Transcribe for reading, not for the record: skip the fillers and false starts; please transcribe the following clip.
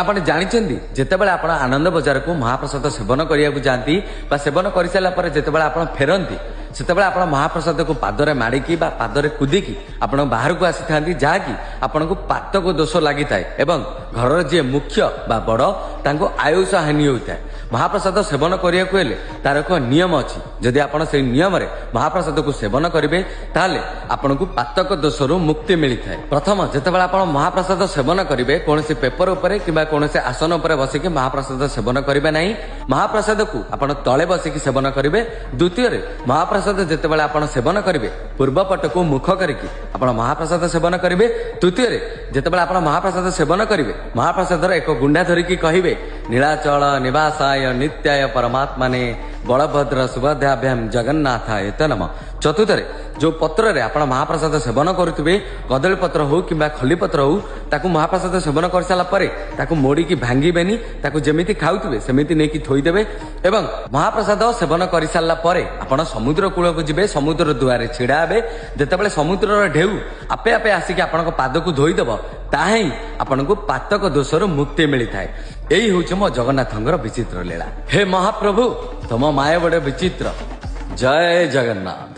ଆପଣ ଜାଣିଛନ୍ତି ଯେତେବେଳେ ଆପଣ ଆନନ୍ଦ ବଜାରକୁ ମହାପ୍ରସାଦ ସେବନ କରିବାକୁ ଯାଆନ୍ତି ବା ସେବନ କରିସାରିଲା ପରେ ଯେତେବେଳେ ଆପଣ ଫେରନ୍ତି ସେତେବେଳେ ଆପଣ ମହାପ୍ରସାଦକୁ ପାଦରେ ମାଡ଼ିକି ବା ପାଦରେ କୁଦିକି ଆପଣ ବାହାରକୁ ଆସିଥାନ୍ତି, ଯାହାକି ଆପଣଙ୍କୁ ପାତକ ଦୋଷ ଲାଗିଥାଏ ଏବଂ ଘରର ଯିଏ ମୁଖ୍ୟ ବା ବଡ଼ ତାଙ୍କୁ ଆୟୁଷ ହାନି ହୋଇଥାଏ। ମହାପ୍ରସାଦ ସେବନ କରିବାକୁ ହେଲେ ତାର ଏକ ନିୟମ ଅଛି। ଯଦି ଆପଣ ସେଇ ନିୟମରେ ମହାପ୍ରସାଦକୁ ସେବନ କରିବେ ତାହେଲେ ଆପଣଙ୍କୁ ପାତକ ଦୋଷରୁ ମୁକ୍ତି ମିଳିଥାଏ। ପ୍ରଥମ, ଯେତେବେଳେ ଆପଣ ମହାପ୍ରସାଦ ସେବନ କରିବେ କୌଣସି ପେପର ଉପରେ କିମ୍ବା କୌଣସି ଆସନ ଉପରେ ବସିକି ମହାପ୍ରସାଦ ସେବନ କରିବେ ନାହିଁ। ମହାପ୍ରସାଦକୁ ଆପଣ ତଳେ ବସିକି ସେବନ କରିବେ। ଦ୍ୱିତୀୟରେ, ମହାପ୍ରସାଦ ଯେତେବେଳେ ଆପଣ ସେବନ କରିବେ ପୂର୍ବ ପଟକୁ ମୁଖ କରିକି ଆପଣ ମହାପ୍ରସାଦ ସେବନ କରିବେ। ତୃତୀୟରେ, ଯେତେବେଳେ ଆପଣ ମହାପ୍ରସାଦ ସେବନ କରିବେ ମହାପ୍ରସାଦର ଏକ ଗୁଣ୍ଡା ଧରିକି କହିବେ ନୀଳାଚଳ ନିବାସାୟ ନିତ୍ୟାୟ ପରମାତ୍ମାନେ ବଳଭଦ୍ର ସୁଭଦ୍ରାଭ୍ୟାମ ଜଗନ୍ନାଥାୟ ତେ ନମଃ। ଚତୁର୍ଥରେ, ଯୋଉ ପତ୍ରରେ ଆପଣ ମହାପ୍ରସାଦ ସେବନ କରୁଥିବେ କଦଳୀ ପତ୍ର ହଉ କିମ୍ବା ଖଲି ପତ୍ର ହଉ, ତାକୁ ମହାପ୍ରସାଦ ସେବନ କରିସାରିଲା ପରେ ତାକୁ ମୋଡ଼ିକି ଭାଙ୍ଗିବେନି, ତାକୁ ଯେମିତି ଖାଉଥିବେ ସେମିତି ନେଇକି ଥୋଇଦେବେ ଏବଂ ମହାପ୍ରସାଦ ସେବନ କରିସାରିଲା ପରେ ଆପଣ ସମୁଦ୍ର କୂଳକୁ ଯିବେ, ସମୁଦ୍ର ଦୁଆରେ ଛିଡ଼ା ହେବେ। ଯେତେବେଳେ ସମୁଦ୍ରର ଢେଉ ଆପେ ଆପେ ଆସିକି ଆପଣଙ୍କ ପାଦକୁ ଧୋଇଦେବ, ତାହା ହିଁ ଆପଣଙ୍କୁ ପାତକ ଦୋଷରୁ ମୁକ୍ତି ମିଳିଥାଏ। ଏଇ ହେଉଛି ମୋ ଜଗନ୍ନାଥଙ୍କର ବିଚିତ୍ର ଲୀଳା। ହେ ମହାପ୍ରଭୁ, ତମ ମାୟା ବଡ଼ ବିଚିତ୍ର। ଜୟ ଜଗନ୍ନାଥ।